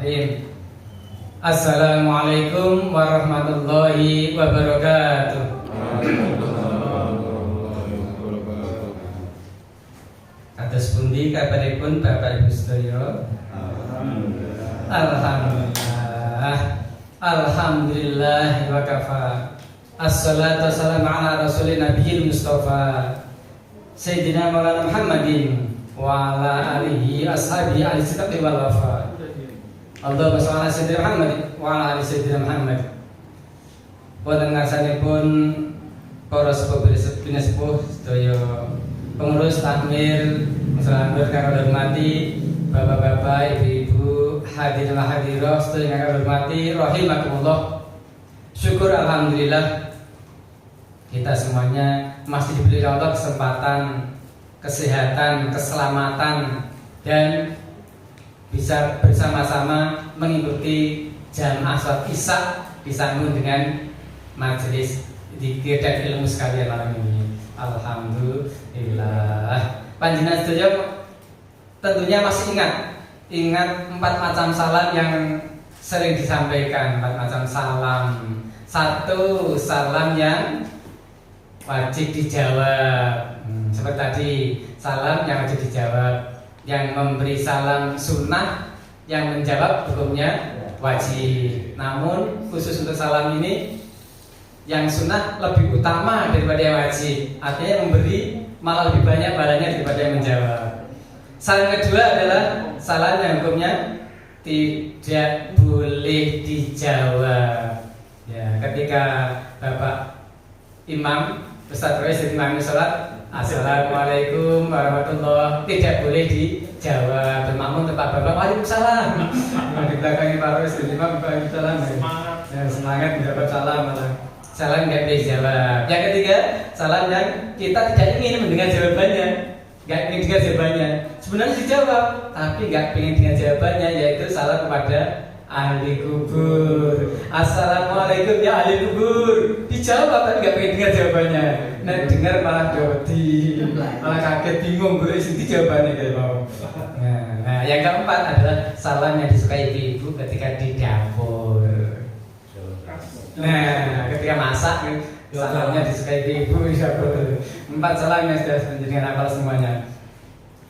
Bismillahirrahmanirrahim. Assalamualaikum warahmatullahi wabarakatuh. Kados pundi kabaripun Bapak Ibu sedaya? Alhamdulillah. Alhamdulillah wa kafa. Assalatu wassalamu ala rasulin nabiyil mustafa Sayyidina Maulana Muhammadin wa ala alihi ashabihi al-sidqi wal wafa. Allahumma shalli ala Sayyidina Muhammad wa ala ali Sayyidina Muhammad. Wonten ngarsanipun para sepuh sedaya pengurus takmir, muslimin kang hormati, bapak-bapak, ibu-ibu, hadirin hadirat sedaya kang hormati, rahimakumullah. Syukur alhamdulillah kita semuanya masih diberi Allah kesempatan, kesehatan, keselamatan, dan bisa bersama-sama mengikuti jamaah sholat Isya disambung dengan majelis dzikir dan ilmu sekalian malam ini. Alhamdulillah. Panjenengan sedaya tentunya masih ingat 4 macam salam yang sering disampaikan. 4 macam salam. 1, salam yang wajib dijawab. Seperti tadi, salam yang wajib dijawab. Yang memberi salam sunnah, yang menjawab hukumnya wajib. Namun khusus untuk salam ini, yang sunnah lebih utama daripada yang wajib. Artinya yang memberi malah lebih banyak pahalanya daripada yang menjawab. Salam kedua adalah salam yang hukumnya tidak boleh dijawab. Ya, ketika Bapak Imam Ustaz Rois jadi imam sholat, Assalamualaikum warahmatullahi, tidak boleh dijawab. Bermakmum tempat Bapak, waalaikumsalam. Di belakangnya Pak Rois jadi imam, waalaikumsalam. Semangat menjawab salam malah. Salam nggak boleh dijawab. Yang ketiga, salam yang kita tidak ingin mendengar jawabannya, nggak ingin dengar jawabannya. Sebenarnya dijawab, tapi nggak ingin dengar jawabannya, yaitu salam kepada ahli kubur. Assalamualaikum ya ahli kubur. Dijawab tapi nggak pengen dengar jawabannya. Nah dengar malah doti, malah kaget bingung gue isi jawabannya kayak mau. Nah yang keempat adalah salam yang disukai ibu ketika di dapur. Nah ketika masak salamnya disukai ibu di dapur. 4 salam yang sudah menjadikan hafal semuanya.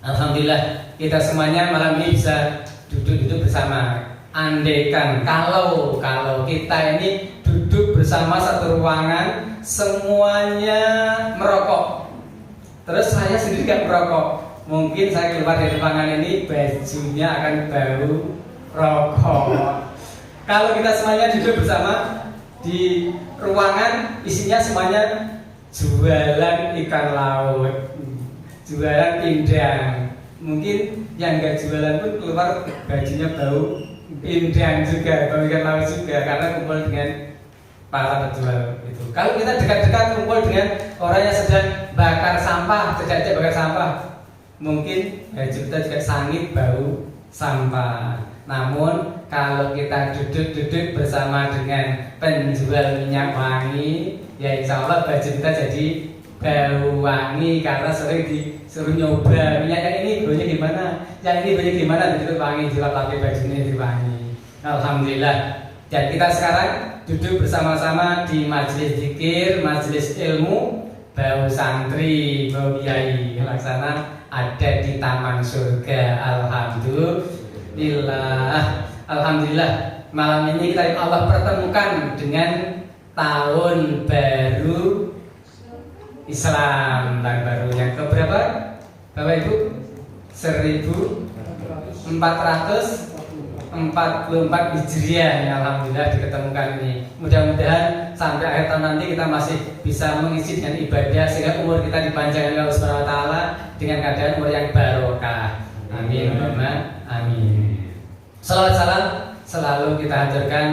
Alhamdulillah kita semuanya malam ini bisa duduk bersama. Andaikan kalau kita ini duduk bersama satu ruangan, semuanya merokok, terus saya sendiri gak merokok, mungkin saya keluar dari ruangan ini bajunya akan bau rokok. Kalau kita semuanya duduk bersama di ruangan, isinya semuanya jualan ikan laut, jualan pindang, mungkin yang gak jualan pun keluar bajunya bau pindang juga, ikan laut juga, karena kumpul dengan para penjual itu. Kalau kita dekat-dekat kumpul dengan orang yang sedang bakar sampah, tidak bakar sampah, mungkin baju kita juga sangit bau sampah. Namun kalau kita duduk bersama dengan penjual minyak wangi, ya insya Allah baju kita jadi bau wangi karena sering disuruh nyoba minyak yang ini baunya gimana, yang ini baunya gimana, begitu wangi dilap-lapi bajunya wangi. Alhamdulillah. Dan kita sekarang duduk bersama-sama di majelis zikir, majelis ilmu, bau santri, bau kiai laksana ada di taman surga. Alhamdulillah. Alhamdulillah. Malam ini kita Allah pertemukan dengan tahun baru Islam, tahun baru yang keberapa? Bapak Ibu? 1444 Hijriah ya, alhamdulillah diketemukan ini. Mudah-mudahan sampai akhir tahun nanti kita masih bisa mengisi dengan ibadah sehingga umur kita dipanjangkan oleh Allah Subhanahu wa taala dengan keadaan umur yang barokah. Amin. Amin. Salawat salam selalu kita haturkan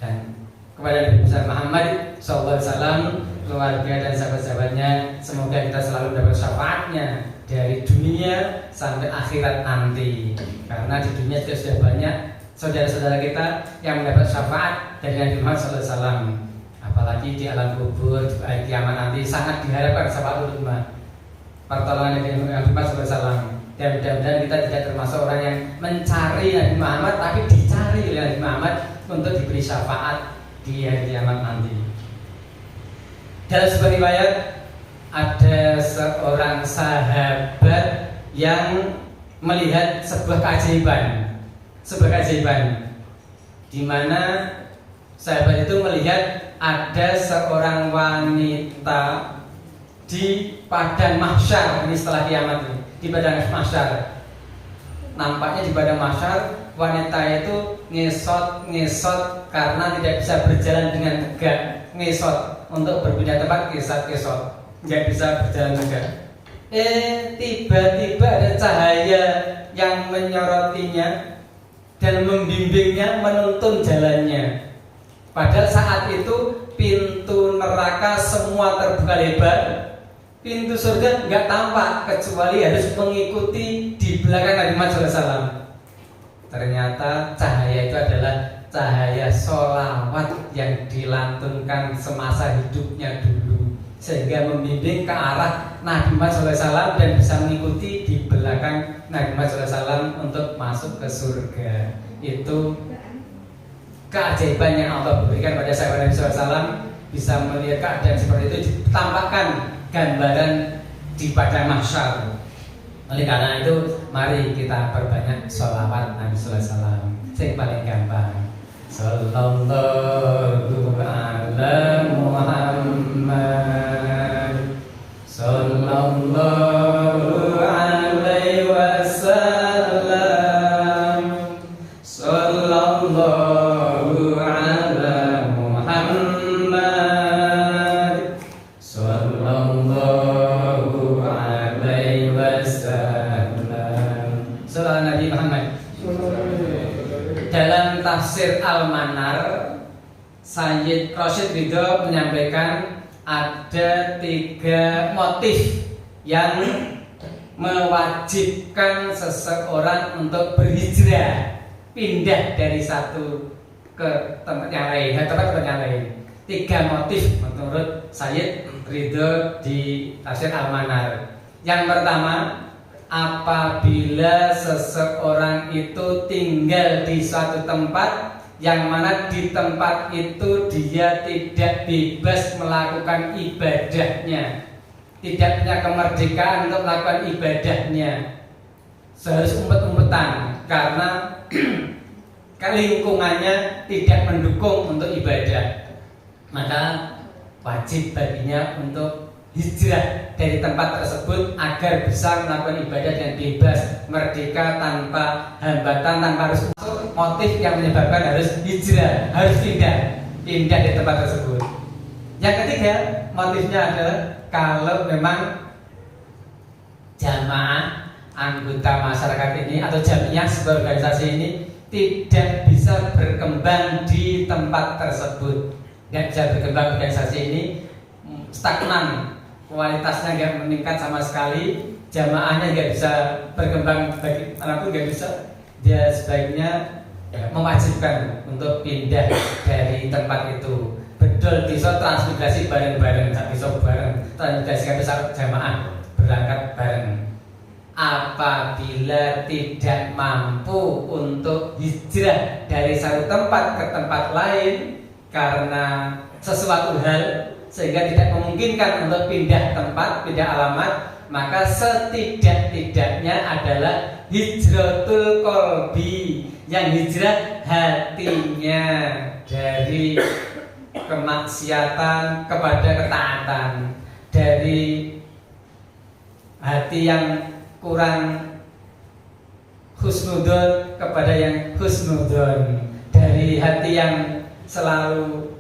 dan kepada Nabi besar Muhammad sallallahu alaihi wasallam, keluarga dan sahabat-sahabatnya, semoga kita selalu dapat syafaatnya dari dunia sampai akhirat nanti. Karena di dunia sudah banyak saudara-saudara kita yang mendapat syafaat dari Nabi Muhammad SAW. Apalagi di alam kubur, di hari kiamat nanti sangat diharapkan syafaat ulama, pertolongan dari Nabi Muhammad SAW. Dan mudah-mudahan kita tidak termasuk orang yang mencari Nabi Muhammad tapi dicari memberi syafaat di hari kiamat nanti. Dalam sebuah riwayat ada seorang sahabat yang melihat sebuah keajaiban, di mana sahabat itu melihat ada seorang wanita di padang mahsyar. Ini setelah kiamat ini, di padang mahsyar. Nampaknya di padang mahsyar wanita itu ngesot karena tidak bisa berjalan dengan tegak, ngesot untuk berpindah tempat, kesot, nggak bisa berjalan tegak. Tiba-tiba ada cahaya yang menyorotinya dan membimbingnya menuntun jalannya. Padahal saat itu pintu neraka semua terbuka lebar, pintu surga nggak tampak kecuali harus mengikuti di belakang Nabi Muhammad SAW. Ternyata cahaya itu adalah cahaya sholawat yang dilantunkan semasa hidupnya dulu, sehingga membimbing ke arah Nabi Muhammad SAW dan bisa mengikuti di belakang Nabi Muhammad SAW untuk masuk ke surga. Itu keajaiban yang Allah berikan pada sahabat Nabi SAW, bisa melihat keadaan seperti itu ditampakkan gambaran di padang mahsyar. Oleh karena itu, mari kita perbanyak sholawat Nabi SAW. Yang paling gampang, Sallallahu ala Muhammad, Sallallahu alaihi wasallam, Sallallahu ala Muhammad, Sallallahu alaihi wasallam. Salam Nabi Muhammad. Dalam tafsir Al-Manar, Sayyid Rashid Ridho menyampaikan ada 3 motif yang mewajibkan seseorang untuk berhijrah, pindah dari satu ke tempat yang lain, 3 motif menurut Sayyid Ridho di tafsir Al-Manar. Yang pertama, apabila seseorang itu tinggal di suatu tempat yang mana di tempat itu dia tidak bebas melakukan ibadahnya, tidak punya kemerdekaan untuk melakukan ibadahnya, seharus umpet-umpetan karena lingkungannya tidak mendukung untuk ibadah, maka wajib baginya untuk hijrah dari tempat tersebut agar bisa melakukan ibadah dengan bebas, merdeka, tanpa hambatan, tanpa harus motif yang menyebabkan harus hijrah, harus pindah dari tempat tersebut. Yang ketiga, motifnya adalah kalau memang jamaah anggota masyarakat ini atau jamiah sebuah organisasi ini tidak bisa berkembang di tempat tersebut, tidak bisa berkembang organisasi ini, stagnan, kualitasnya nggak meningkat sama sekali, jamaahnya nggak bisa berkembang bagaimanapun, nggak bisa, dia sebaiknya mewajibkan untuk pindah dari tempat itu. Betul, bisa transmigrasi bareng-bareng, bisa bareng transmigrasi bisa jamaah berangkat bareng. Apabila tidak mampu untuk hijrah dari satu tempat ke tempat lain karena sesuatu hal sehingga tidak memungkinkan untuk pindah tempat, pindah alamat, maka setidak-tidaknya adalah hijratul qalbi, yang hijrah hatinya dari kemaksiatan kepada ketaatan, dari hati yang kurang husnudon kepada yang husnudon, dari hati yang selalu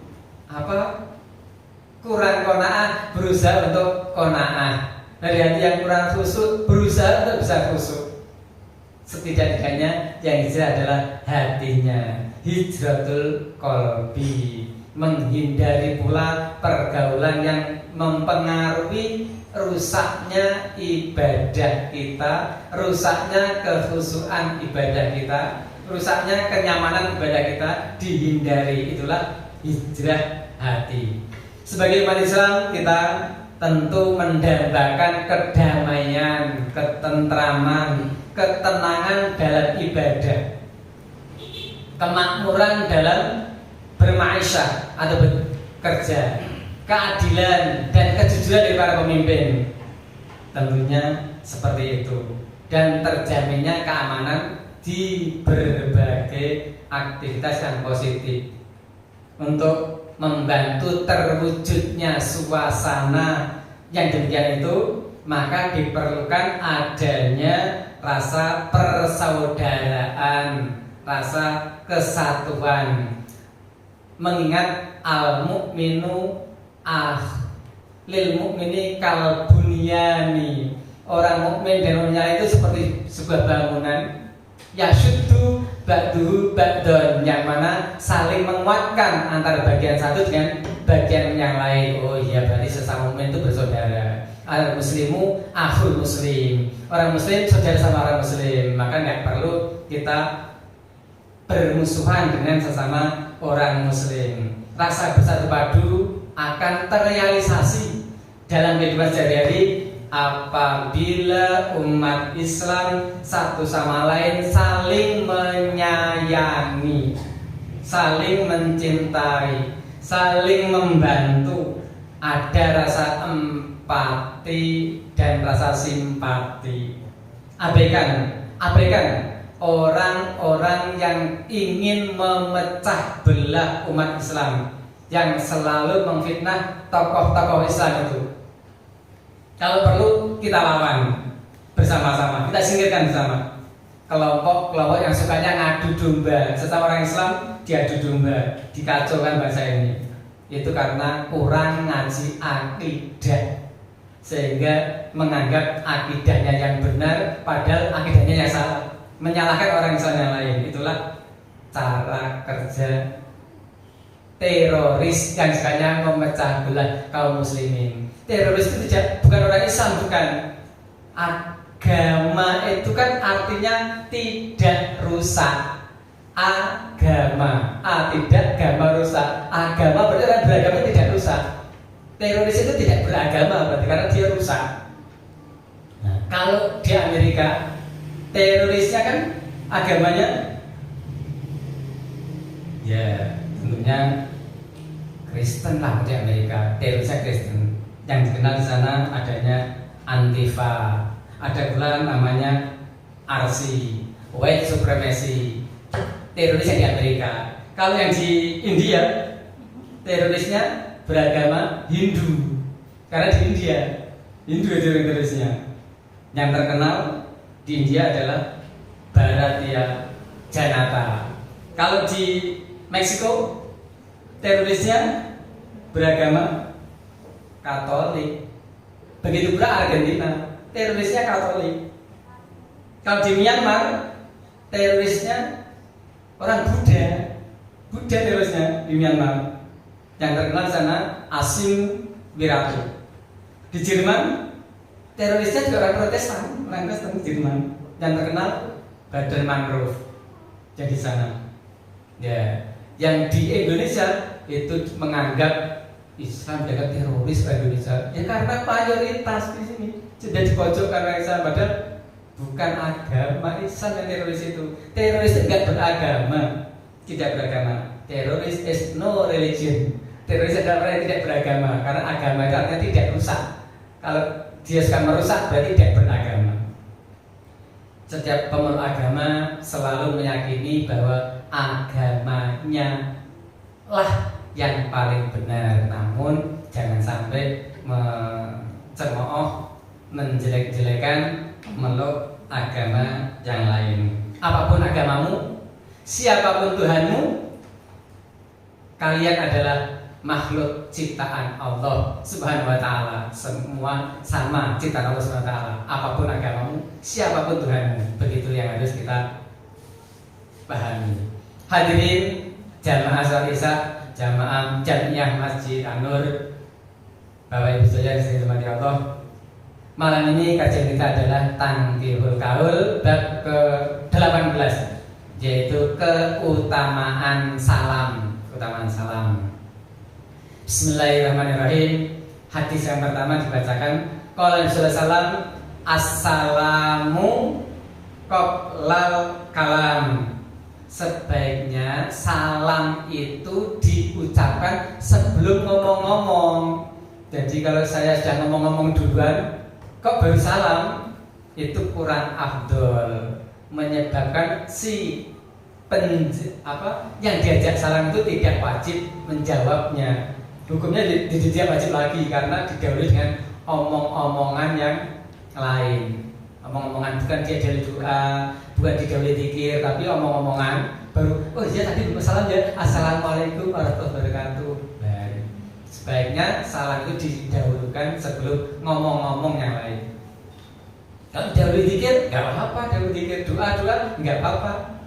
kurang qanaah berusaha untuk qanaah, dari hati yang kurang khusyuk berusaha untuk bisa khusyuk. Setidak-tidaknya yang hijrah adalah hatinya, hijratul qalbi, menghindari pula pergaulan yang mempengaruhi rusaknya ibadah kita, rusaknya kekhusyuan ibadah kita, rusaknya kenyamanan ibadah kita, dihindari. Itulah hijrah hati. Sebagai umat Islam, kita tentu mendambakan kedamaian, ketentraman, ketenangan dalam ibadah, kemakmuran dalam bermaisha atau bekerja, keadilan dan kejujuran dari para pemimpin. Tentunya seperti itu. Dan terjaminnya keamanan di berbagai aktivitas yang positif untuk membantu terwujudnya suasana yang demikian itu, maka diperlukan adanya rasa persaudaraan, rasa kesatuan. Mengingat al-mu'minu lil mu'mini kal bunyani. Orang mukmin dan mukminah itu seperti sebuah bangunan, yashuddu ba'duhu ba'don, yang mana saling menguatkan antara bagian satu dengan bagian yang lain. Oh iya, berarti sesama mukmin itu bersaudara. Al muslimu akhul muslim. Orang muslim saudara sama orang muslim. Maka nggak perlu kita bermusuhan dengan sesama orang muslim. Rasa bersatu padu akan terrealisasi dalam kehidupan sehari-hari apabila umat Islam satu sama lain saling menyayangi, saling mencintai, saling membantu, ada rasa empati dan rasa simpati. Abaikan orang-orang yang ingin memecah belah umat Islam, yang selalu memfitnah tokoh-tokoh Islam itu. Kalau perlu kita lawan bersama-sama, kita singkirkan bersama. Kelompok-kelompok yang sukanya ngadu domba sesama orang Islam, diadu domba, dikacaukan bahasa ini. Itu karena kurang ngaji akidah, sehingga menganggap akidahnya yang benar padahal akidahnya yang salah, menyalahkan orang Islam yang lain. Itulah cara kerja teroris yang sukanya memecah belah kaum muslimin. Teroris itu bukan orang Islam, bukan. Agama itu kan artinya tidak rusak. Agama, tidak agama rusak. Agama berarti orang beragama tidak rusak. Teroris itu tidak beragama berarti karena dia rusak. Nah, kalau di Amerika terorisnya kan agamanya, ya tentunya Kristen lah di Amerika. Terorisnya Kristen. Yang dikenal di sana adanya Antifa, ada pula namanya RC, White Supremacy. Terorisnya di Amerika. Kalau yang di India, terorisnya beragama Hindu, karena di India Hindu itu terorisnya. Yang terkenal di India adalah Bharatiya Janata. Kalau di Meksiko, terorisnya beragama Katolik. Begitu pula Argentina, terorisnya Katolik. Kalau di Myanmar, terorisnya orang Buddha. Buddha terorisnya di Myanmar. Yang terkenal di sana Asim Wiratu. Di Jerman, terorisnya juga orang Protestan, orang Kristen di Jerman. Yang terkenal Bader Mangrove. Jadi sana. Ya, yang di Indonesia itu menganggap Islam dianggap teroris di Indonesia. Ya karena mayoritas di sini sudah dipojokkan orang Islam, padahal bukan agama Islam yang teroris itu. Teroris itu tidak beragama, tidak beragama. Teroris is no religion. Teroris adalah orang yang tidak beragama, karena agama itu artinya tidak rusak. Kalau dia suka merusak berarti tidak beragama. Setiap pemeluk agama selalu meyakini bahwa agamanya lah yang paling benar, namun jangan sampai mencemooh, menjelek-jelekan, meluk agama yang lain. Apapun agamamu, siapapun Tuhanmu, kalian adalah makhluk ciptaan Allah Subhanahu wa ta'ala. Semua sama ciptaan Allah Subhanahu wa ta'ala. Apapun agamamu, siapapun Tuhanmu, begitu yang harus kita pahami. Hadirin jamaah salat Isya, jamaah Jamiah Masjid An-Nur, Bapak Ibu sekalian yang dirahmati Allah. Malam ini kajian kita adalah Tanqihul Qaul bab ke-18, yaitu keutamaan salam. Keutamaan salam. Bismillahirrahmanirrahim. Hadis yang pertama dibacakan. Qala Nabi sallallahu alaihi wasallam, assalamu qoblal kalam. sebaiknya salam itu diucapkan sebelum ngomong-ngomong. Jadi kalau saya sudah ngomong-ngomong duluan, kok baru salam, itu kurang afdol, menyebabkan si yang diajak salam itu tidak wajib menjawabnya. Hukumnya tidak wajib lagi karena didahului dengan omong-omongan yang lain. Omong-omongan bukan didahului doa, bukan didahului zikir, tapi omong-omongan baru. Oh iya tadi salam ya, assalamualaikum warahmatullahi wabarakatuh. Nah, sebaiknya salam itu didahulukan sebelum ngomong-ngomong yang lain. Kalau didahului zikir nggak apa-apa, dahului zikir, doa nggak apa-apa.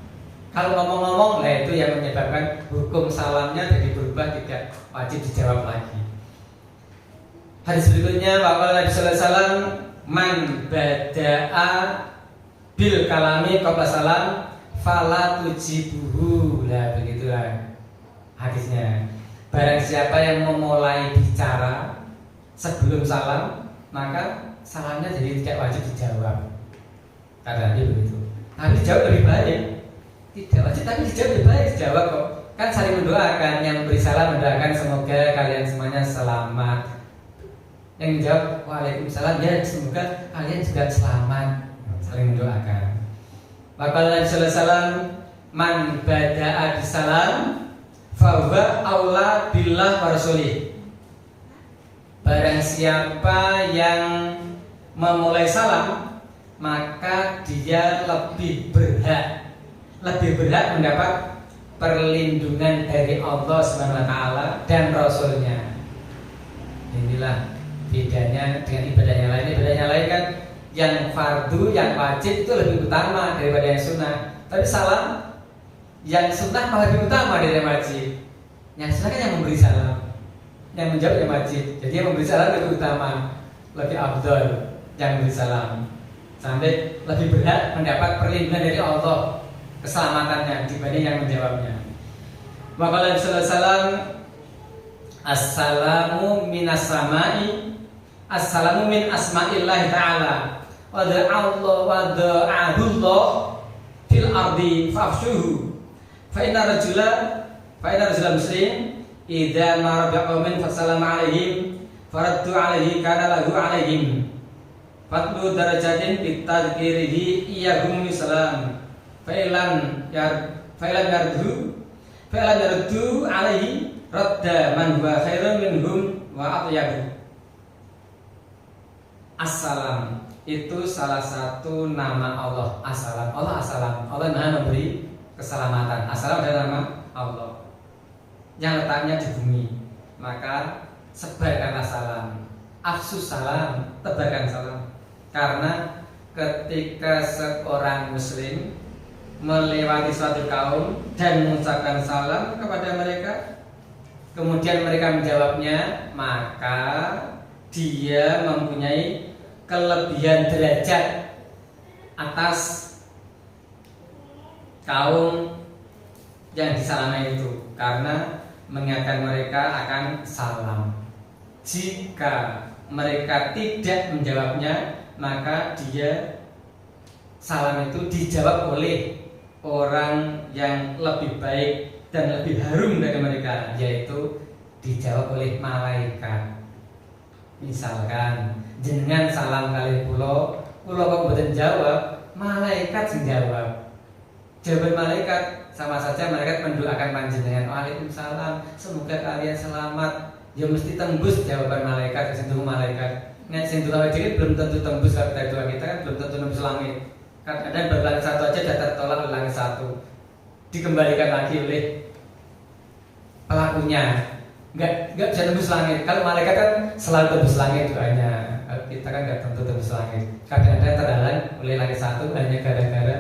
Kalau ngomong-ngomong, nah itu yang menyebabkan hukum salamnya jadi berubah, tidak wajib dijawab lagi. Hadis berikutnya, waqala Nabi sallallahu alaihi wasallam, man bada'a bil kalami qabla salam fala tujibuhu. Nah begitulah hadisnya. Barang siapa yang memulai bicara sebelum salam, maka salamnya jadi tidak wajib dijawab. Karena begitu. Tapi dijawab lebih baik. Tidak wajib, tapi dijawab lebih baik, dijawab kok. Kan saling mendoakan, yang beri salam mendoakan semoga kalian semuanya selamat. Yang menjawab waalaikumsalam, ya semoga kalian juga selamat. Saling mendoakan. Waqala Nabi sallallahu alaihi wasallam, man bada'a bisalam fa huwa aula billah wa rasulih. Barang siapa yang memulai salam, maka dia lebih berhak mendapat perlindungan dari Allah Subhanahu wa taala dan Rasulnya. Inilah bedanya dengan ibadah yang lain. Ibadah yang lain kan yang fardu, yang wajib itu lebih utama daripada yang sunnah. Tapi salam yang sunnah malah lebih utama dari yang wajib. Yang sunnah kan yang memberi salam, yang menjawab yang wajib. Jadi yang memberi salam lebih utama, lebih afdal yang memberi salam, sampai lebih berhak mendapat perlindungan dari Allah, keselamatannya dibanding yang menjawabnya. Maka Nabi sallallahu alaihi wasallam, assalamu minas samai, assalamu min asma'illah ta'ala, wa da'ahullah fil ardi fafshuhu, fa inna rajula muslim idza ma rabi'a fasallama alaihim faraddu alaihi kana lahu alaihim fatlu darajatin bitadhkirihi iyyahum salam. Fa'ilan yardu alaihi radda man huwa khairun minhum wa atyabu. Assalam itu salah satu nama Allah. Assalam, Allah assalam. Allah Maha memberi keselamatan. Assalam adalah nama Allah yang letaknya di bumi. Maka sebarkanlah salam, afsus salam, tebarkan salam. Karena ketika seorang muslim melewati suatu kaum dan mengucapkan salam kepada mereka, kemudian mereka menjawabnya, maka dia mempunyai kelebihan derajat atas kaum yang disalami itu, karena mengingatkan mereka akan salam. Jika mereka tidak menjawabnya, maka dia salam itu dijawab oleh orang yang lebih baik dan lebih harum dari mereka, yaitu dijawab oleh malaikat. Misalkan jenengan salam kali pulau kok mboten jawab, malaikat sing jawab. Jawaban malaikat sama saja malaikat mendoakan panjenengan, waalaikumsalam, semoga kalian selamat. Ya mesti tembus jawaban malaikat, sentuh malaikat. Nek sentuh awake dhewe belum tentu tembus kata doa kita kan, belum tentu tembus langit. Kadang-kadang baru langit satu aja sudah tertolak oleh langit satu, dikembalikan lagi oleh pelakunya. Enggak bisa tembus langit. Kalau malaikat kan selalu tembus langit doanya. Kalau kita kan enggak tentu tembus langit. Kadang-kadang terhalang oleh langit satu hanya gara-gara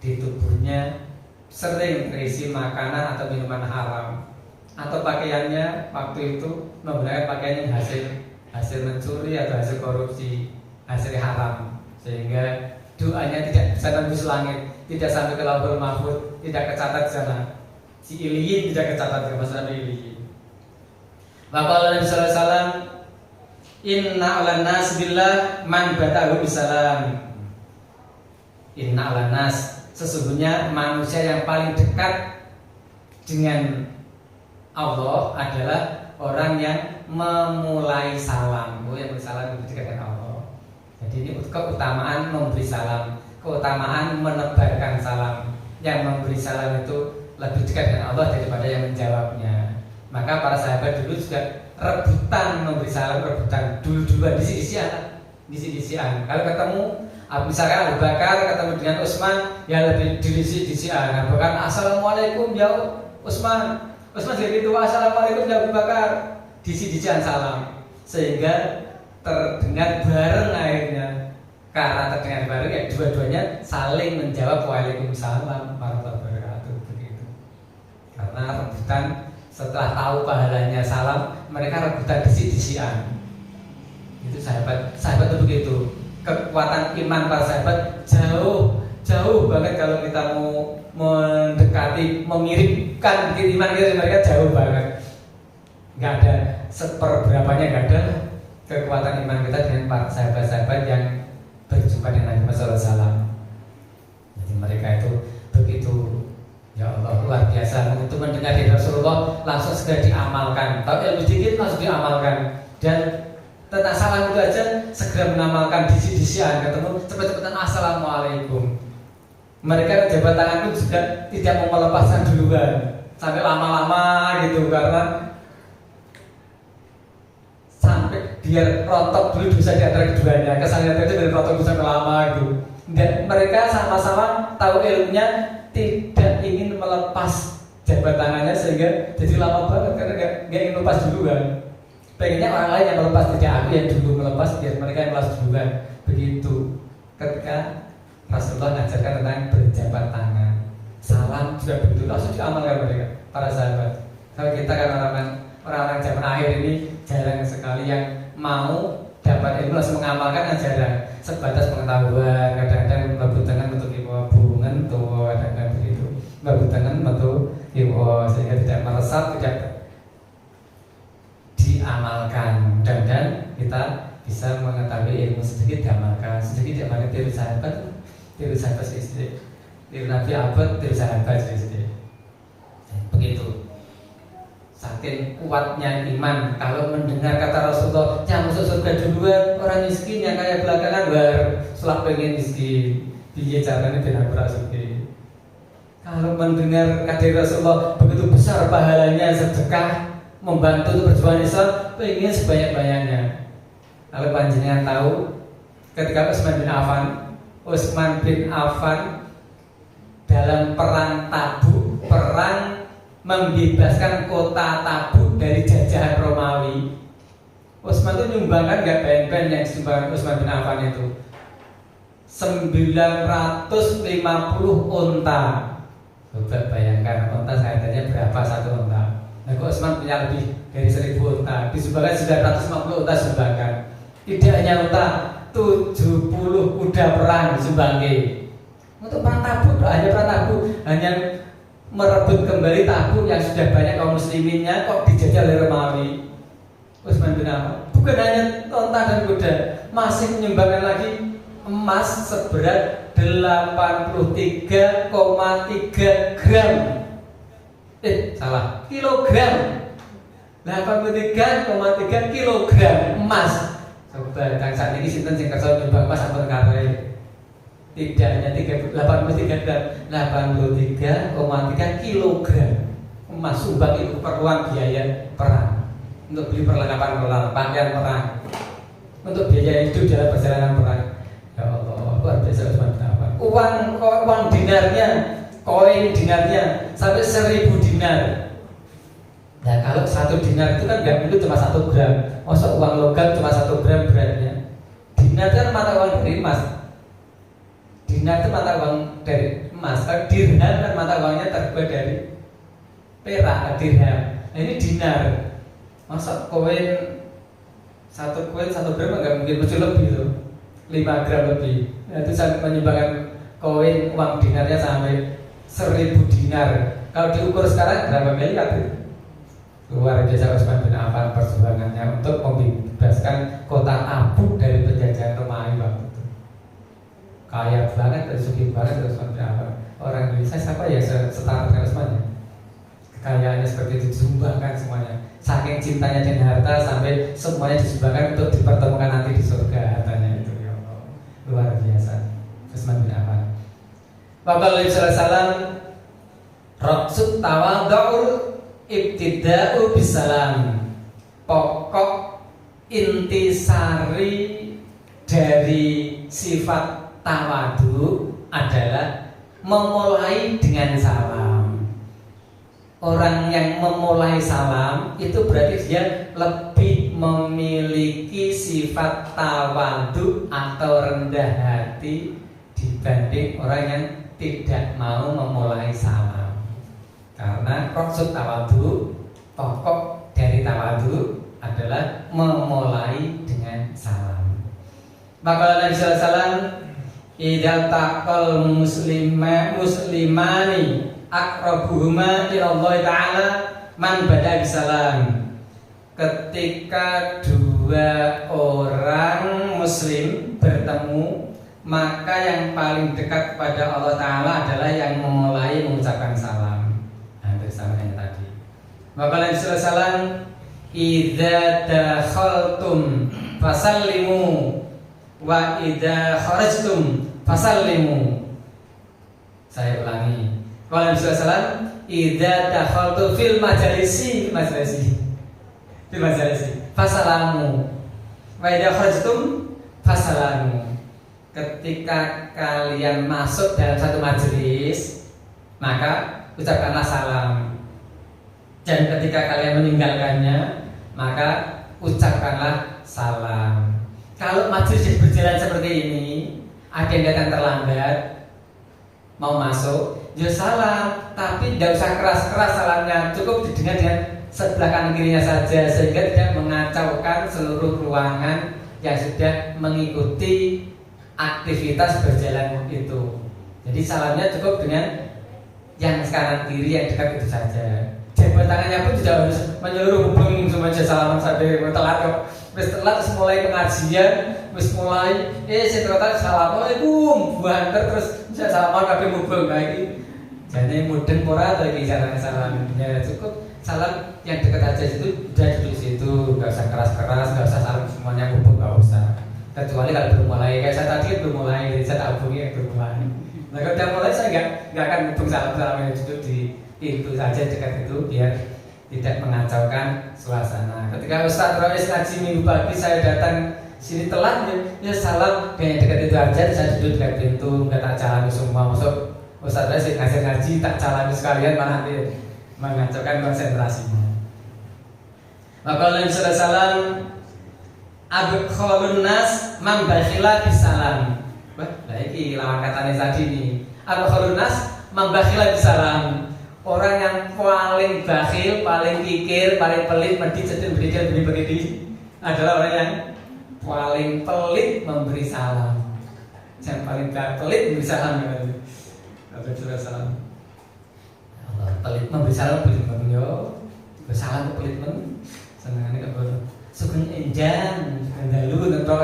di tubuhnya sering terisi makanan atau minuman haram, atau pakaiannya waktu itu menggunakan pakaian yang hasil mencuri atau hasil korupsi, hasil haram, sehingga doanya tidak bisa tembus langit, tidak sampai ke lauhul mahfuz, tidak kecatat di sana. Si Iliyin tidak kecatat di masa Iliyin. Maka Nabi sallallahu alaihi wasallam, inna alan nas billah man batahu bisalam. Inna alan nas, sesungguhnya manusia yang paling dekat dengan Allah adalah orang yang memulai salam. Yang memberi salam lebih dekat dengan Allah. Jadi ini keutamaan memberi salam, keutamaan menebarkan salam. Yang memberi salam itu lebih dekat dengan Allah daripada yang menjawabnya. Maka para sahabat dulu juga rebutan memberi salam, rebutan dulu-duluan disi-disian. Kalau ketemu misalkan Abu Bakar ketemu dengan Utsman, ya lebih disi-disian. Abu Bakar, assalamualaikum ya Utsman. Utsman jadi itu, assalamualaikum ya Abu Bakar. Disi-disian salam sehingga terdengar bareng akhirnya. Karena terdengar bareng ya dua-duanya saling menjawab waalaikumsalam warahmatullahi wabarakatuh begitu. Karena rebutan setelah tahu pahalanya salam, mereka rebutan disi-disian. Itu sahabat itu begitu. Kekuatan iman para sahabat jauh banget. Kalau kita mau mendekati, mengirimkan iman kita mereka jauh banget. Nggak ada seperberapanya, nggak ada kekuatan iman kita dengan para sahabat-sahabat yang berjumpa dengan Nabi Muhammad SAW. Jadi mereka itu begitu, ya Allah, luar biasa. Untuk mendengar dari Rasulullah langsung segera diamalkan. Tahu ilmu sedikit langsung diamalkan. Dan tentang salam itu aja segera mengamalkan, disi-disian ketemu cepet-cepetan assalamualaikum. Mereka jabat tangan itu juga tidak mau melepaskan duluan sampai lama-lama gitu, karena sampai biar rontok dulu bisa di antara keduanya. Kesannya itu dari rontok sampai lama gitu. Dan mereka sama-sama tahu ilmunya, tidak ingin melepas jabat tangannya sehingga jadi lama banget karena nggak ingin lepas dulu kan. Pengennya orang lain yang melepas, tidak aku yang dulu melepas, biar mereka yang melepas duluan. Begitu ketika Rasulullah mengajarkan tentang berjabat tangan, salam juga begitu, langsung diamalkan mereka para sahabat. Kalau kita kan orang-orang zaman akhir ini jarang sekali yang mau dapat ilmu langsung mengamalkan, jarang. Sebatas pengetahuan, kadang-kadang mlebu tangan untuk kiwa bungan tuh, kadang-kadang begitu. Mlebu tangan untuk kiwa sehingga tidak meresap, tidak diamalkan. Dan kita bisa mengetahui ilmu sedikit diamalkan, sedikit diamalkan. Tiru sahabat sedikit, tiru Nabi abad, tiru sahabat sedikit. Begitu. Saking kuatnya iman, kalau mendengar kata Rasulullah, yang masuk surga duluan orang miskin, yang kaya belakangan baru setelah pengen miskin. Piye caranya benar berasuki. Kalau mendengar kata Rasulullah begitu besar pahalanya sedekah, membantu untuk perjuangan Islam, pengen sebanyak-banyaknya. Kalau panjenengan tahu ketika Utsman bin Affan dalam perang Tabuk, perang membebaskan kota Tabuk dari jajahan Romawi. Utsman itu nyumbangkan gak ben-ben yang disumbangkan Utsman bin Affan itu 950 unta. Coba bayangkan unta harganya berapa satu unta. Nah, Utsman punya lebih dari 1000 unta, disumbangkan 950 unta sumbangan. Tidak hanya unta, 70 kuda perang disumbangkan. Untuk perang Tabuk, hanya perang Tabuk, hanya merebut kembali Tabuk yang sudah banyak kaum musliminnya kok dijajah oleh Romawi. Utsman bin Affan bukan hanya unta dan kuda, masih menyumbangkan lagi emas seberat 83,3 gram. Salah, kilogram. 83,3 kilogram emas. Coba tang saat ini sinten sing kersa nyumbang emas sampun karep. Tidak hanya 83 gram, 83,3 kilogram emas sumbang itu keperluan biaya perang, untuk beli perlengkapan perang, pakaian perang, untuk biaya hidup dalam perjalanan perang. Ya Allah, luar biasa Utsman bin Affan. Uang dinarnya, koin dinarnya sampai 1000 dinar. Nah, kalau 1 dinar itu kan nggak perlu cuma 1 gram. Masa uang logam cuma 1 gram beratnya. Dinar itu kan mata uang dari emas. Dinar itu mata uang dari emas. Kalau dirham kan mata uangnya terbuat dari perak, dirham. Nah, ini dinar. Masa koin 1 gram nggak mungkin, mesti lebih tuh, 5 gram lebih. Nah, itu sampai menyumbangkan koin uang dinarnya sampai 1000 dinar. Kalau diukur sekarang berapa miliar itu? Luar biasa Utsman bin Affan perjuangannya untuk membebaskan kota Tabuk dari penjajahan Romawi waktu itu. kaya banget, sugih banget, terus seperti apa? Orang Indonesia siapa ya setara dengan semuanya? Kekayaannya seperti itu disumbangkan semuanya. Saking cintanya dengan harta sampai semuanya disumbangkan untuk dipertemukan nanti di surga hartanya itu, ya Allah, luar biasa. Utsman bin Affan. Bapak Nabi sallallahu alaihi wasallam Raksud tawadhu'ul ibtida'u bisalam. Pokok intisari dari sifat tawadu adalah memulai dengan salam. Orang yang memulai salam itu berarti dia lebih memiliki sifat tawadu atau rendah hati dibanding orang yang tidak mau memulai salam. Karena maksud tawadu, pokok dari tawadu adalah memulai dengan salam. Maka Nabi sallallahu alaihi wasallam idza taqal muslimani aqrabuhuma ila Allah taala man bada bisalam. Ketika dua orang muslim bertemu, maka yang paling dekat kepada Allah taala adalah yang memulai mengucapkan salam. Hampir sama yang tadi. Maka Nabi sallallahu alaihi wasallam idza dakhaltum fasallimu wa idza kharajtum fasallimu. Saya ulangi. Qala Nabi sallallahu alaihi wasallam idza dakhaltu fil majalisi fasalamu wa idza kharajtum fasalamu. Ketika kalian masuk dalam satu majelis, maka ucapkanlah salam. Dan ketika kalian meninggalkannya, maka ucapkanlah salam. Kalau majelis berjalan seperti ini, ada yang datang terlambat, mau masuk, ya salam, tapi tidak usah keras-keras salamnya, cukup didengar dengan sebelah kanan kirinya saja, sehingga tidak mengacaukan seluruh ruangan yang sudah mengikuti aktivitas berjalan itu. Jadi salamnya cukup dengan yang kanan kiri yang dekat itu saja. Jabat tangannya pun tidak harus menyeluruh hubung semuanya salaman sampai telat kok. Wis telat mulai pengajian, wis mulai saya ternyata assalamualaikum, banter terus bisa salaman kabeh mubeng lagi. Jadi mudeng ora to iki carane salamnya, cukup salam yang dekat aja itu udah duduk situ, enggak usah keras-keras, enggak usah salam semuanya hubung, enggak usah. Kecuali kalau belum mulai, kayak saya tadi belum mulai, jadi saya tak hubungi belum mulai. Nah kalau udah mulai saya enggak akan hubung salam-salam yang duduk di pintu saja dekat itu biar tidak mengacaukan suasana. Ketika Ustaz Rois ngaji minggu pagi saya datang sini telat, ya salam yang dekat itu aja, saya duduk dekat pintu, nggak tak calami semua. Masuk Ustaz Rois ngaji tak calami sekalian malah nanti mengacaukan konsentrasinya. Maka Nabi sallallahu alaihi wasallam abqalun nas man bakhila bisalam. Wah, iki lawan katanya tadi nih. Abqalun nas man bakhila bisalam. Orang yang paling bakhil, paling kikir, paling pelit, medit, sedih, beri adalah orang yang paling pelit memberi salam. Yang paling pelit memberi salam. Nabi salam. Allah pelit memberi salam, pelit menyo. Bersalam pelit men. Senengane kok sugeng enjang, sugeng dalu nento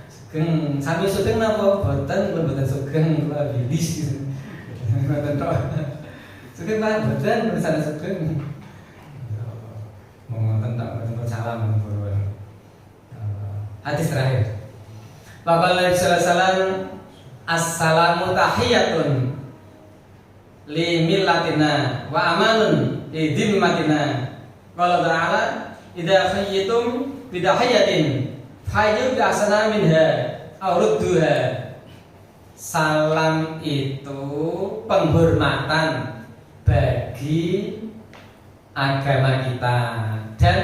sugeng sami sugeng napa boten mboten sugeng kula bilis gitu. Mboten tok. Sugeng Pak, boten bersama sugeng. Ngoten tak mboten salam purun. Hadis terakhir. Bapak Nabi sallallahu alaihi wasallam assalamu tahiyatun li millatina wa amanun li dhimmatina. Qala ta'ala idza khayyitum bidahiyatin hayyu bi ahsana minha aw rudduha. Salam itu penghormatan bagi agama kita dan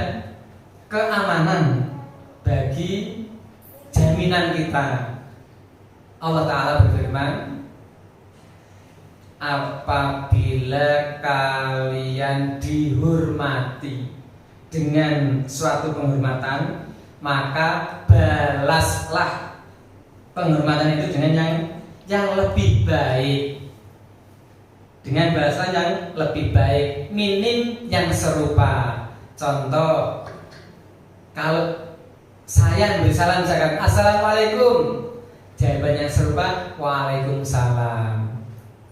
keamanan bagi jaminan kita. Allah Ta'ala berfirman, apabila kalian dihormati dengan suatu penghormatan, maka balaslah penghormatan itu dengan yang lebih baik. Dengan bahasa yang lebih baik, minim yang serupa. Contoh, kalau saya beri salam misalkan assalamualaikum, Jawabannya serupa, waalaikumsalam.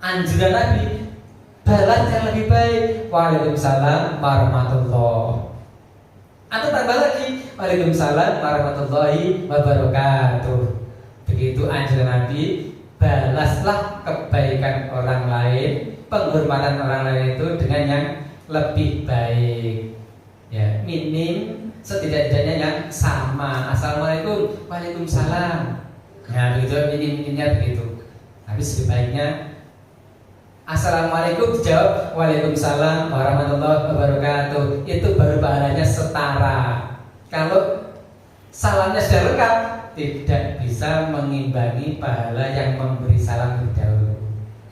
Anjuran Nabi, balas yang lebih baik, waalaikumsalam warahmatullah. Atau tambah lagi, waalaikumsalam warahmatullahi wabarakatuh. Begitu anjuran Nabi, balaslah kebaikan orang lain, penghormatan orang lain itu dengan yang lebih baik. Ya, minim setidak-tidaknya yang sama. Assalamualaikum, waalaikumsalam. Nah begitu, minim-minimnya begitu. Tapi sebaiknya assalamualaikum dijawab waalaikumsalam warahmatullahi wabarakatuh. Itu baru pahalanya setara. Kalau salamnya sudah lengkap, tidak bisa mengimbangi pahala yang memberi salam lebih dahulu.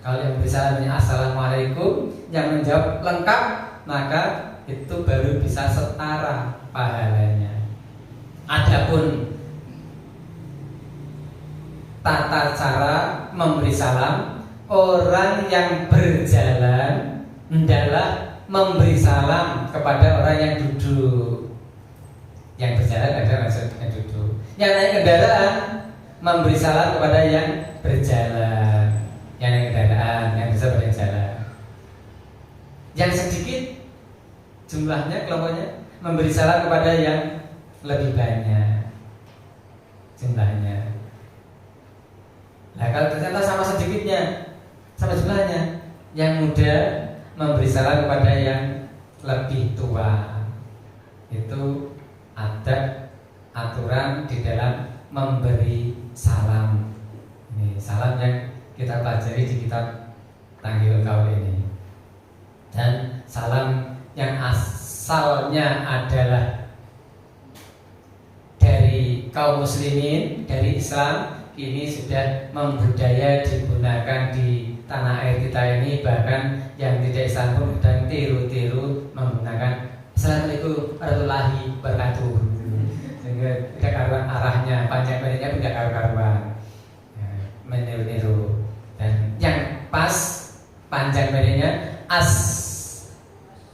Kalau yang memberi salamnya assalamualaikum, yang menjawab lengkap, maka itu baru bisa setara pahalanya. Adapun tata cara memberi salam, orang yang berjalan hendaklah memberi salam kepada orang yang duduk. Yang berjalan adalah maksudnya duduk. Yang naik kendaraan memberi salam kepada yang berjalan. Yang naik kendaraan, yang bisa berjalan. Yang sedikit jumlahnya, kelompoknya memberi salam kepada yang lebih banyak jumlahnya. Nah kalau ternyata sama sedikitnya, sama jumlahnya, yang muda memberi salam kepada yang lebih tua. Itu ada aturan di dalam memberi salam. Ini salam yang kita pelajari di kitab Tanghil Qaul ini. Dan salam yang asalnya adalah dari kaum muslimin, dari Islam, ini sudah membudaya digunakan di tanah air kita ini. Bahkan yang tidak Islam pun sedang tiru-tiru menggunakan Assalamualaikum warahmatullahi wabarakatuh. Sehingga tidak karuan arahnya, panjang pendeknya pun tidak karuan, meniru-niru. Dan yang pas panjang pendeknya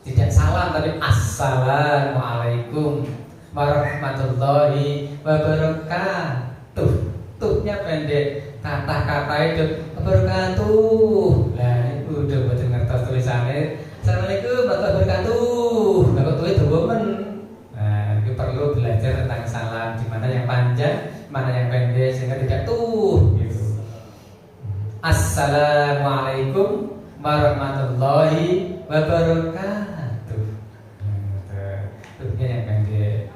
tidak salam tapi assalamualaikum warahmatullahi wabarakatuh. Tuhnya pendek, kata-kata itu wabarakatuh. Nah itu udah buat ngertos tulisannya assalamualaikum warahmatullahi wabarakatuh. Kalau tulis domen. Nah itu perlu belajar tentang salam, di mana yang panjang, mana yang pendek, sehingga tidak gitu. Assalamualaikum warahmatullahi wabarakatuh. Tuhnya yang pendek.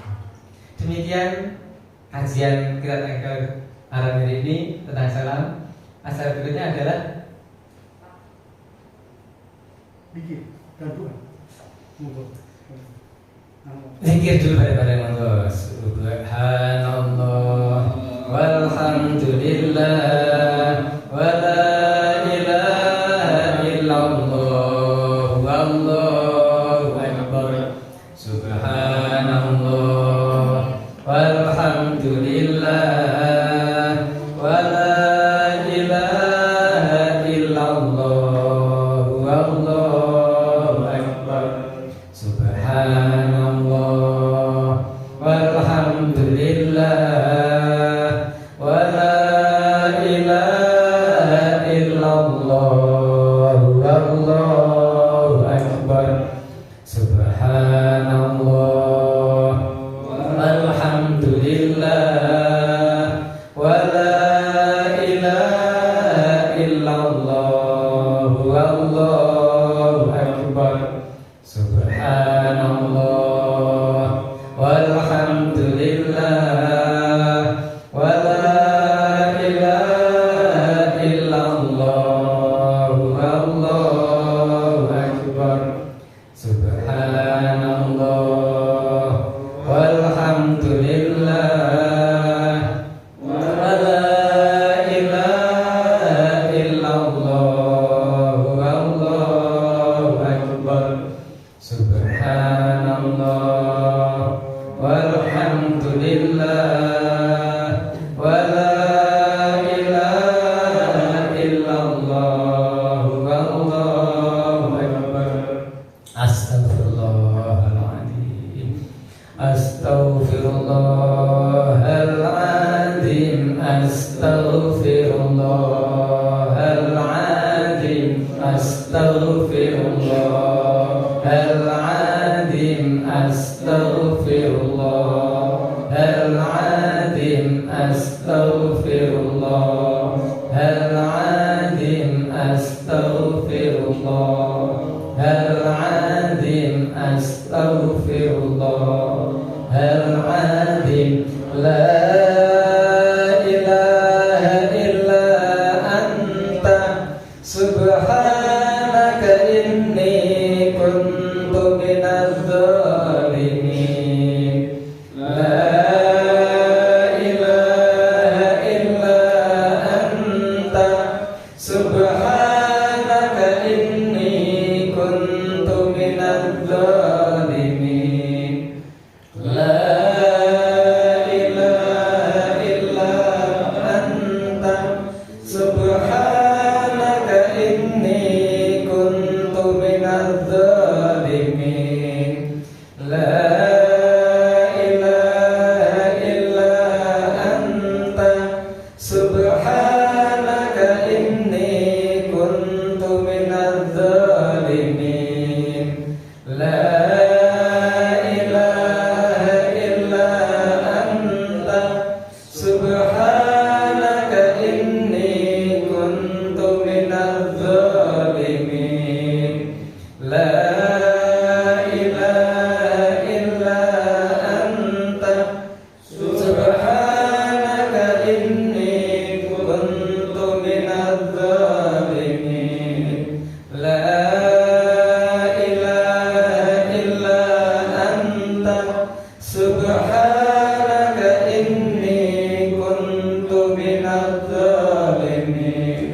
Demikian kajian kita tentang malam ini tentang salam. Asal berikutnya adalah zikir dan doa. Zikir dulu pada monggo. Subhanallah walhamdulillah wala ilaha illallah wallahu akbar. Subhanallah walhamdulillah Astaghfirullahaladzim. astaghfirullahaladzim, astaghfirullahaladzim, astaghfirullahaladzim, astaghfirullahaladzim, astaghfirullahaladzim, astaghfirullahaladzim. La ilaha illa anta subhanaka inni kuntu minadz zalimin. La ilaha illa anta subhanaka inni kuntu minadz zalimin. La subhanaka inni kuntu minadz zalimin. La ilaha illa anta subhanaka inni kuntu minadz zalimin. La ilaha illa anta subhanaka inni kuntu minadz zalimin. La ilaha illa anta subhanaka inni kuntu minadz zalimin. La ilaha illa anta subhanaka inni kuntu minadz zalimin.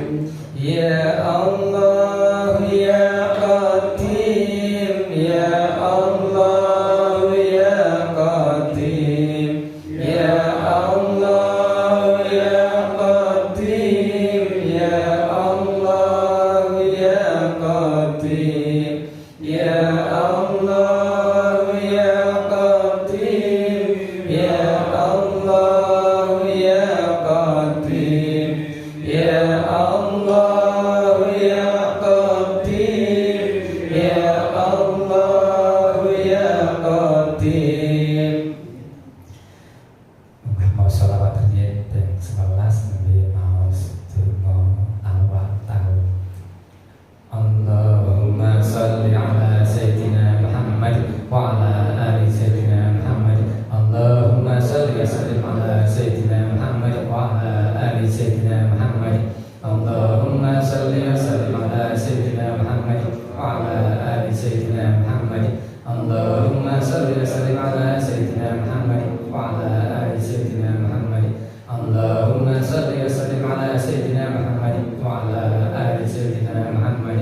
Ya Allah ya Qadim, ya Allah ya Qadim, ya Allah ya Qadim, ya Allah ya Qadim, ya Allah ya Qadim, ya Allah ya Qadim, ya Allah ya Qadim, ya Allah ya Qadim. Mau sholawat terjadi dan 11 Nabi mau awal tahun. Allahumma salli ala Sayyidina Muhammad wa ala ali Sayyidina Muhammad. Allahumma salli wa sallim ala Sayyidina Muhammad wa ala ali Sayyidina Muhammad. Allahumma salli wa sallim ala Sayyidina Muhammad wa ala ali Sayyidina Muhammad. Allahumma salli wa sallim ala Sayyidina Muhammad wa ala ali Sayyidina Muhammad. Allahumma salli wa sallim ala Sayyidina Muhammad wa ala ali Sayyidina Muhammad.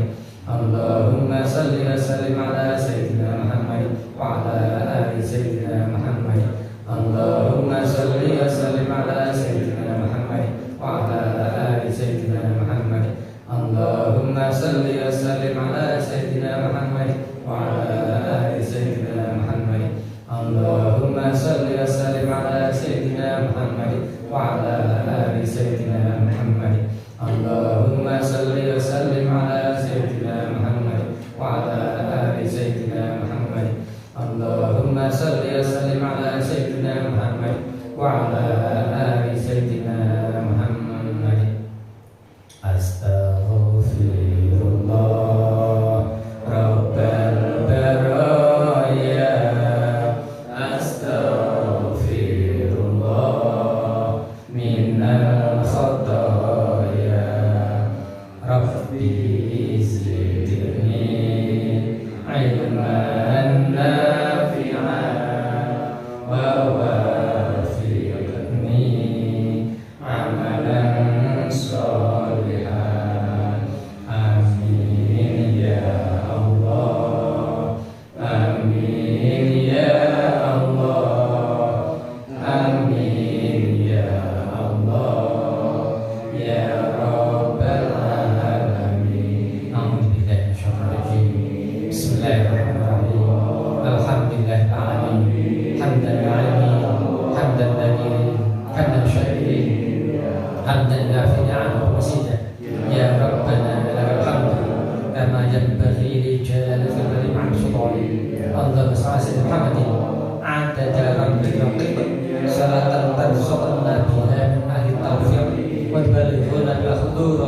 Allahumma salli wa sallim ala Sayyidina Muhammad wa ala ali Sayyidina Muhammad. Allahumma salli wa sallim ala Sayyidina Muhammad wa ala ali Sayyidina Muhammad. Allahumma salli wa sallim ala Sayyidina Muhammad wa ala ali Sayyidina Muhammad. Allahumma salli wa sallim ala Sayyidina Muhammad wa ala ali Sayyidina Muhammad. Allahumma salli wa sallim ala Sayyidina Muhammad wa ala ali Sayyidina Muhammad. Allahumma salli wa sallim ala Sayyidina Muhammad wa ala ali Sayyidina Muhammad. Astaghfirullah Rabbal baraya, astaghfirullah minal khataya. Rabbi zidni ilman nafi'an wa wafiqni amalan sholihan. Amin ya Allah, amin ya Allah, amin ya Allah ya Rabbal alamin. Bismillahirrahmanirrahim. حمدا يعفي نعمه ومزيدا يا ربنا لك الحمد كما ينبغي لجلال وجهك عن سلطانك اللهم صل على سيدنا محمد عدد ربك رقيبا صلاة ترزقنا بها من أهل التوفيق وتبلغنا بالحضور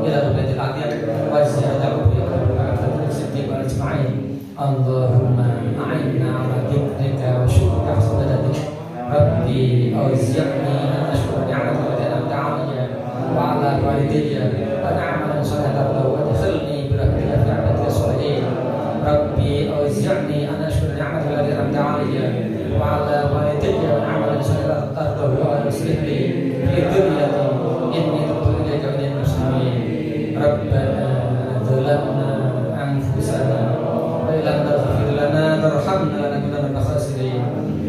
إلى البيت العتيق وزيادة الصديق أجمعين اللهم أعنا على ذكرك وشكرك وحسن عبادتك ربي أوزعني أن أشكر نعمتك التي أنعمت علي وعلى والدي وأن أعمل صالحا وادخلني برحمتك في عبادك الصالحين ربي أوزعني أن أشكر نعمتك التي أنعمت علي وعلى والدي وأن أعمل صالحا ترضاه وأصلح لي في ذريتي إني تبت إليك من المسلمين ربنا ظلمنا أنفسنا وإن لم تغفر لنا ترحمنا لنكونن من الخاسرين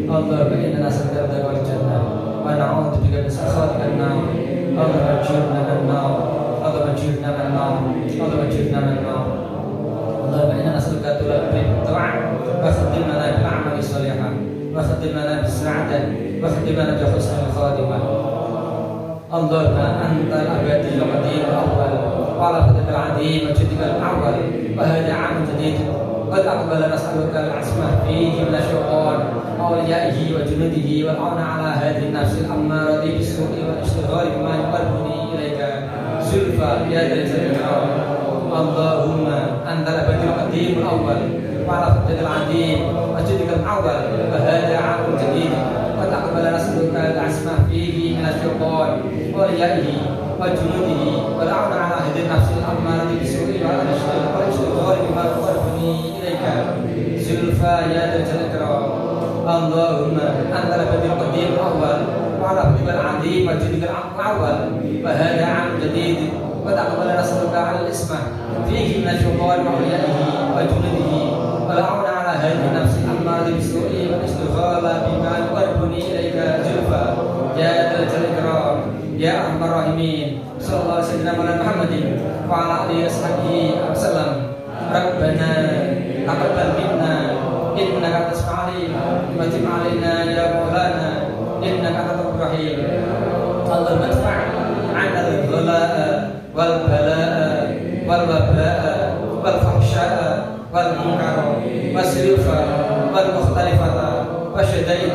اللهم إنا نسألك رضاك والجنة ونعوذ بك من سخطك النار اللهم اجرنا من النار اللهم اجرنا من النار اللهم اجرنا من النار اللهم إنا نسألك تلبي الطاعة وختم لنا بالأعمال الصالحة وختم لنا بالسعادة وختم لنا بحسن الخاتمة اللهم أنت الأبدي القديم الأول وعلى فضلك العظيم وجدك الأول وهذا عام جديد قد أقبل نسألك العصمة فيه من الشيطان أوليائه وجنوده والعون على هذه النفس الأمارة بالسوء والاشتغال بما يقربني إليك زلفى يا ذا الجلال والإكرام اللهم أنت الأبدي القديم الأول وعلى فضلك العظيم وجدك الأول وهذا عام جديد قد أقبل نسألك العصمة فيه من الشيطان أوليائه وجنوده والعون على هذه النفس الأمارة بالسوء والاشتغال بما يقربني إليك زلفى يا ذا الجلال والإكرام اللهم أنت الأبدي القديم الأول وعلى فضلك العظيم وجدك الأول وهذا عام جديد قد أقبل نسألك على الإسمة فيه من الشيطان وأوليائه وجنوده والعون على هذه النفس الأمارة بالسوء والاشتغال بما يقربني إليك زلفى يا ذا الجلال والإكرام يا أرحم الراحمين صلى الله على سيدنا محمد وعلى آله وصحبه وسلم ربنا تقبل منا إنك أنت السميع العليم وتب علينا يا مولانا إنك أنت التواب الرحيم اللهم ادفع عنا الغلاء والبلاء والوباء والفحشاء والمنكر والسلوك والمختلفة والشدائد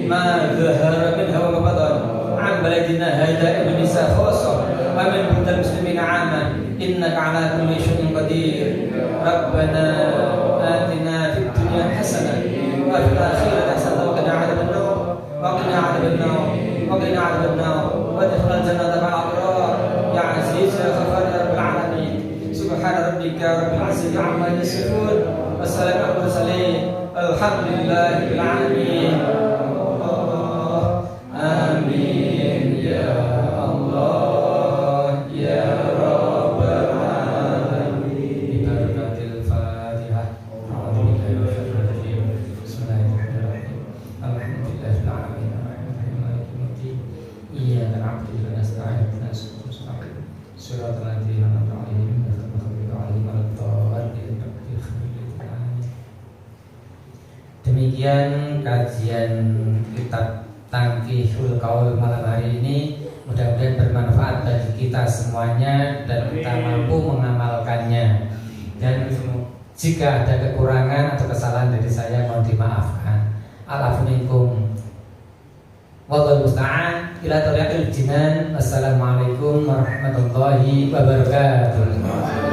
ما ظهر منها وما بطن عن بلدنا هذا النساء خاصة ومن بلد المسلمين عامة إنك على كل شيء قدير ربنا آتنا في الدنيا حسنة وفي الآخرة حسنة وقنا عذاب النار وقنا عذاب النار وقنا عذاب النار وادخلنا الجنة مع الأبرار يا عزيز يا غفار يا رب العالمين سبحان ربك رب العزة عما يصفون والسلام على المرسلين الحمد لله رب العالمين آمين يا الله يا رب العالمين ببركة الفاتحة أعوذ بالله من الشيطان الرجيم بسم الله الرحمن الرحيم الحمد لله رب العالمين الرحمن مالك يوم الدين إياك نعبد وإياك نستعين اهدنا الصراط المستقيم صراط الذين أنعمت عليهم غير المغضوب عليهم ولا الضالين Demikian kajian kitab Tangkihul Qaul malam hari ini, mudah-mudahan bermanfaat bagi kita semuanya dan kita mampu mengamalkannya. Dan jika ada kekurangan atau kesalahan dari saya mohon dimaafkan. Al-afu minkum. Wallahu musta'an. Ila tariqil jinan. Assalamualaikum warahmatullahi wabarakatuh.